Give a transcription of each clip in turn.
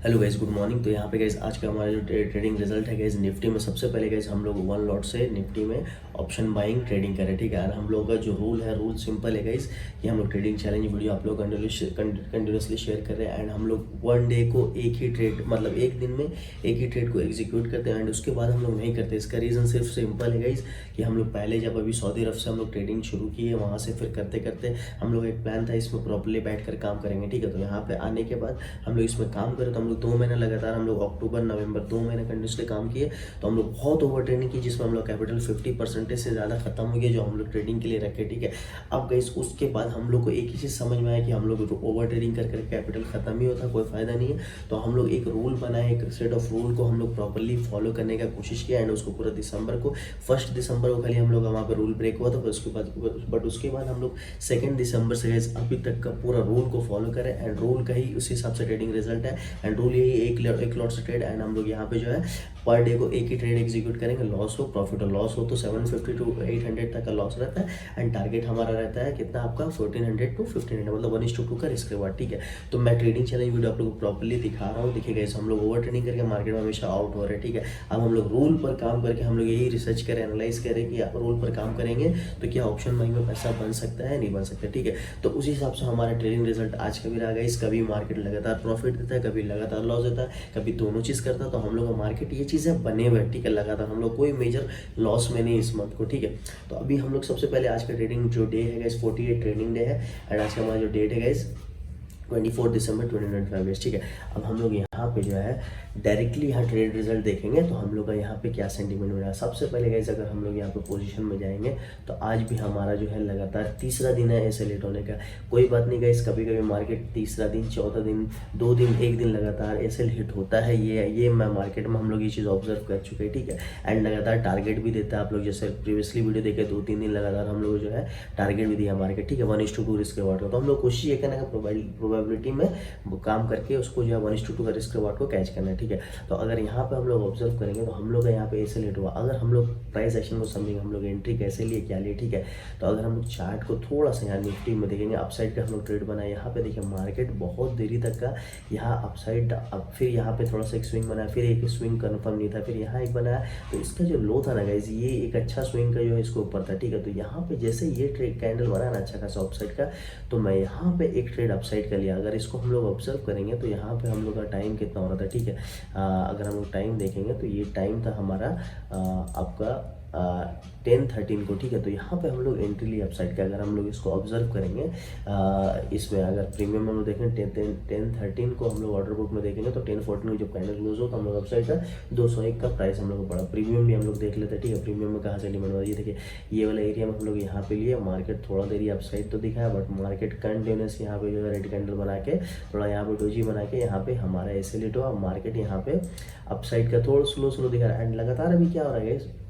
Hello guys, good morning. तो यहाँ पे गाइस आज का हमारा जो ट्रेडिंग रिजल्ट है गाइस, निफ्टी में सबसे पहले गाइस हम लोग 1 लॉट से निफ्टी में ऑप्शन बाइंग ट्रेडिंग करें, ठीक है। और हम लोग का जो रूल है, रूल सिंपल है गाइस, कि हम लोग ट्रेडिंग चैलेंज वीडियो आप लोग कंटिन्यूसली शेयर कर रहे हैं। एंड हम लोग 1 डे को एक ही ट्रेड, मतलब एक दिन में एक ही ट्रेड को एग्जीक्यूट करते हैं। एंड उसके बाद हम लोग नहीं करते। इसका रीज़न सिर्फ सिंपल है गाइस, कि हम लोग पहले जब अभी सऊदी अरब से हम लोग ट्रेडिंग शुरू किए, वहाँ से फिर करते करते हम लोग एक प्लान था, इसमें प्रॉपर्ली बैठ कर काम करेंगे, ठीक है। तो यहाँ पे आने के बाद हम लोग इसमें काम करें, तो हम लोग 2 महीने लगातार हम लोग अक्टूबर नवंबर 2 महीने कंटिन्यूसली काम किए। तो हम लोग बहुत ओवर ट्रेडिंग की, जिसमें हम लोग कैपिटल 50% से ज़्यादा खत्म हो गया जो हम लोग ट्रेडिंग के लिए रखे, ठीक है। अब गाइस उसके बाद हम लोग को एक ही चीज़ समझ में आया कि हम लोग ओवर ट्रेडिंग कर कैपिटल खत्म ही होता, कोई फायदा नहीं है। तो हम लोग एक रूल बनाए, एक सेट ऑफ रूल को हम लोग प्रॉपरली फॉलो करने का कोशिश किया। एंड उसको पूरा दिसंबर को, 1 दिसंबर को खाली हम लोग वहाँ पर रूल ब्रेक हुआ था। उसके बाद हम लोग 2 दिसंबर से गाइस अभी तक का पूरा रूल को फॉलो करें। एंड रूल का ही उस हिसाब से ट्रेडिंग रिजल्ट है। एंड रूल यही एक लॉट से ट्रेड। एंड हम लोग यहाँ पे जो है पर डे को एक ही ट्रेड एग्जीक्यूट करेंगे, लॉस हो प्रॉफिट हो। लॉस हो तो 750 to 800 तक का लॉस रहता है। एंड टारगेट हमारा रहता है कितना, आपका 1400 to 1500, मतलब 1:2 का रिस्क रिवार्ड, ठीक है। तो मैं ट्रेडिंग चैलेंज वीडियो आप लोग को प्रॉपरली दिखा रहा हूँ। देखिए गाइस, हम लोग ओवर ट्रेडिंग करके मार्केट में हमेशा आउट हो रहे हैं, ठीक है। अब हम लोग रूल पर काम करके हम लोग यही रिसर्च करें, एनालाइज करें कि रूल पर काम करेंगे तो क्या ऑप्शन बाइंग में पैसा बन सकता है, नहीं बन सकता, ठीक है। तो उसी हिसाब से हमारा ट्रेडिंग रिजल्ट आज का भी रहा गाइस। कभी मार्केट लगातार प्रॉफिट देता है, कभी लगातार लॉस देता है, कभी दोनों चीज़ करता है। तो हम लोग का मार्केट ये चीज़ें बने हुए, ठीक है। लगातार हम लोग कोई मेजर लॉस में नहीं इस मंथ को, ठीक है। तो अभी हम लोग सबसे पहले आज का ट्रेडिंग जो डे है गाइस, 48 ट्रेडिंग डे है। एंड आज का हमारा जो डेट है गाइस 24 दिसंबर 2025, ठीक है। अब हम लोग यहाँ पे जो है डायरेक्टली यहाँ ट्रेड रिजल्ट देखेंगे, तो हम लोग का यहाँ पे क्या सेंटीमेंट हो रहा है। सबसे पहले गाइस अगर हम लोग यहाँ पे पोजीशन में जाएंगे, तो आज भी हमारा जो है लगातार तीसरा दिन है ऐसे लेट होने का। कोई बात नहीं गाइस, कभी कभी मार्केट तीसरा दिन, चौथा दिन, 2 दिन, 1 दिन लगातार ऐसे हिट होता है। ये मैं मार्केट में हम लोग ये चीज़ ऑब्जर्व कर चुके हैं, ठीक है। एंड लगातार टारगेट भी देता है। आप लोग जैसे प्रीवियसली वीडियो देखे, 2-3 दिन लगातार हम लोग जो है टारगेट भी दिया मार्केट, ठीक है, 1:2 रिस्क रिवार्ड का। तो हम लोग कोशिश ये करने का प्रोबेबिलिटी में वो काम करके उसको जो है 1:2 का रिस्क रिवार्ड को कैच करना है, ठीक है। तो अगर यहाँ पे हम लोग ऑब्जर्व करेंगे, तो हम लोग का यहाँ पे ऐसे लेट हुआ। अगर हम लोग प्राइस एक्शन को समझेंगे, हम लोग एंट्री कैसे लिए, क्या लिए, ठीक है। तो अगर हम लोग चार्ट को थोड़ा सा यहाँ निफ्टी में देखेंगे, अपसाइड का हम लोग ट्रेड बनाए। यहाँ पे देखिए मार्केट बहुत देरी तक का यहाँ अपसाइड, अब फिर यहाँ पे थोड़ा सा एक स्विंग बनाया, फिर एक स्विंग कन्फर्म नहीं था, फिर यहाँ एक बनाया। तो इसका जो लो था ना गाइस, ये एक अच्छा स्विंग का जो है इसको ऊपर था, ठीक है। तो यहाँ पे जैसे ये ट्रेड कैंडल बना ना अच्छा खासा अपसाइड का, तो मैं यहाँ पे एक ट्रेड अपसाइड कर लिया। अगर इसको हम लोग ऑब्जर्व करेंगे, तो यहाँ पे हम लोग का टाइम कितना हो रहा था, ठीक है। अगर हम लोग टाइम देखेंगे, तो ये टाइम था हमारा आपका 10:13 को, ठीक है। तो यहाँ पे हम लोग एंट्री ली अपसाइड का। अगर हम लोग इसको ऑब्जर्व करेंगे, इसमें अगर प्रीमियम में हम लोग देखें 10:13 को हम लोग ऑर्डर बुक में देखेंगे, तो 10:14 को जब कैंडल क्लोज हो तो हम लोग अपसाइड का 201 का प्राइस हम लोग को पड़ा। प्रीमियम भी हम लोग देख लेते हैं, ठीक है। प्रीमियम में कहाँ से डिमांड हो रही है, देखिए ये वाला एरिया में हम लोग यहाँ पे लिए। मार्केट थोड़ा देरी अपसाइड तो दिखा है, बट मार्केट कंटिन्यूस यहाँ पे जो है रेड कैंडल बना के, थोड़ा यहाँ पे डोजी बना के, यहाँ पे हमारा ऐसे लेट हुआ। मार्केट यहाँ पे अपसाइड का थोड़ा स्लो दिखा रहा है। एंड लगातार अभी क्या हो रहा है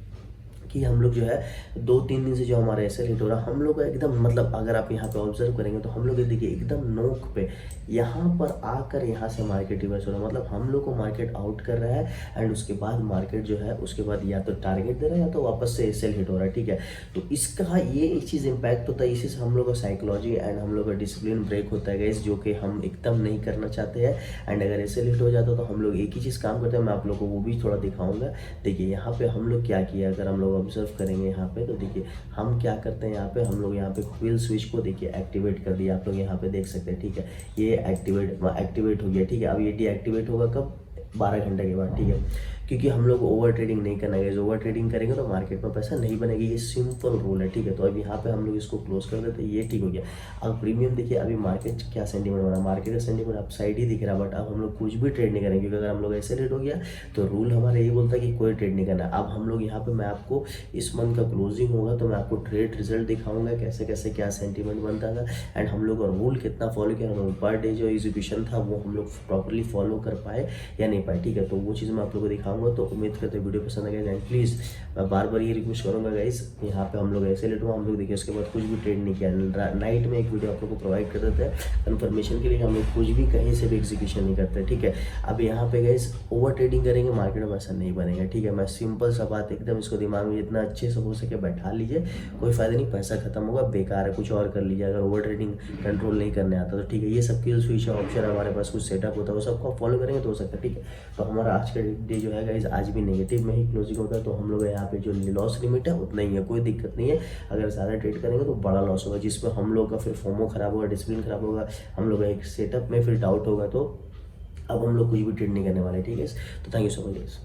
कि हम लोग जो है 2-3 दिन से जो हमारा ऐसे रेट हो रहा है, हम लोग का एकदम, मतलब अगर आप यहाँ पे ऑब्जर्व करेंगे, तो हम लोग देखिए एकदम नोक पे यहाँ पर आकर यहाँ से मार्केट रिवर्स हो रहा है। मतलब हम लोग को मार्केट आउट कर रहा है। एंड उसके बाद मार्केट जो है उसके बाद या तो टारगेट दे रहा है, या तो वापस से सेल हिट हो रहा है, ठीक है। तो इसका ये एक चीज़ इम्पैक्ट होता है। इसी से हम लोग का साइकोलॉजी एंड हम लोग का डिसिप्लिन ब्रेक होता है गाइस, जो कि हम एकदम नहीं करना चाहते हैं। एंड अगर ऐसे हिट हो जाता तो हम लोग एक ही चीज़ काम करते हैं, मैं आप लोग को वो भी थोड़ा दिखाऊंगा। देखिए यहाँ पे हम लोग क्या किया, अगर हम लोग ऑब्जर्व करेंगे यहाँ पे, तो देखिए हम क्या करते हैं, यहाँ पे हम लोग यहाँ पे क्विल स्विच को देखिए एक्टिवेट कर दिया। आप लोग यहाँ पे देख सकते हैं, ठीक है। ये एक्टिवेट हो गया, ठीक है। अब ये डीएक्टिवेट होगा कब, 12 घंटे के बाद, ठीक है। क्योंकि हम लोग ओवर ट्रेडिंग नहीं करना है। ओवर ट्रेडिंग करेंगे तो मार्केट में पैसा नहीं बनेगी, ये सिंपल रूल है, ठीक है। तो अब यहाँ पे हम लोग इसको क्लोज कर देते हैं, ये ठीक हो गया। अब प्रीमियम देखिए, अभी मार्केट क्या सेंटीमेंट हो रहा है, मार्केट का सेंटीमेंट अपसाइड ही दिख रहा है। बट अब हम लोग कुछ भी ट्रेड नहीं करेंगे, क्योंकि अगर हम लोग ऐसे रेट हो गया तो रूल हमारा यही बोलता है कि कोई ट्रेड नहीं करना। अब हम लोग यहाँ पे, मैं आपको इस मंथ का क्लोजिंग होगा तो मैं आपको ट्रेड रिजल्ट दिखाऊंगा, कैसे कैसे क्या सेंटीमेंट बनता था। एंड हम लोग का रूल कितना फॉलो किया, पर डे जो एग्जीक्यूशन था वो हम लोग प्रॉपरली फॉलो कर पाए या नहीं पाए, ठीक है। तो वो चीज़ मैं आप लोगों को दिखाऊंगा। तो उम्मीद करते हैं वीडियो पसंद आ गया। एंड प्लीज़ मैं बार बार ये रिक्वेस्ट करूँगा गाइस, यहाँ पे हम लोग ऐसे लेट हुआ, हम लोग देखिए उसके बाद कुछ भी ट्रेड नहीं किया। नाइट में एक वीडियो आप लोग को प्रोवाइड कर देते हैं कन्फर्मेशन के लिए, हम लोग कुछ भी कहीं से भी एग्जीक्यूशन नहीं करते, ठीक है। अब यहाँ पे गाइस ओवर ट्रेडिंग करेंगे मार्केट में ऐसा नहीं बनेगा, ठीक है। मैं सिंपल सा बात एकदम इसको दिमाग में जितना अच्छे से हो सके बैठा लीजिए, कोई फायदा नहीं, पैसा खत्म होगा, बेकार है, कुछ और कर लीजिए। अगर ओवर ट्रेडिंग कंट्रोल नहीं करने आता तो ठीक है। ये सब किल स्विच ऑप्शन हमारे पास कुछ सेटअप होता है, वो सबको फॉलो करेंगे तो हो सकता है, ठीक है। तो हमारा आज का डे जो है गाइस आज भी नेगेटिव में ही क्लोजिंग होता है। तो हम लोग यहाँ पे जो लॉस लिमिट है उतना ही है, कोई दिक्कत नहीं है। अगर ज़्यादा ट्रेड करेंगे तो बड़ा लॉस होगा, जिसमें हम लोग का फिर फोमो खराब होगा, डिसिप्लिन खराब होगा, हम लोग का एक सेटअप में फिर डाउट होगा। तो अब हम लोग कुछ भी ट्रेड नहीं करने वाले, ठीक है। तो थैंक यू सो मच।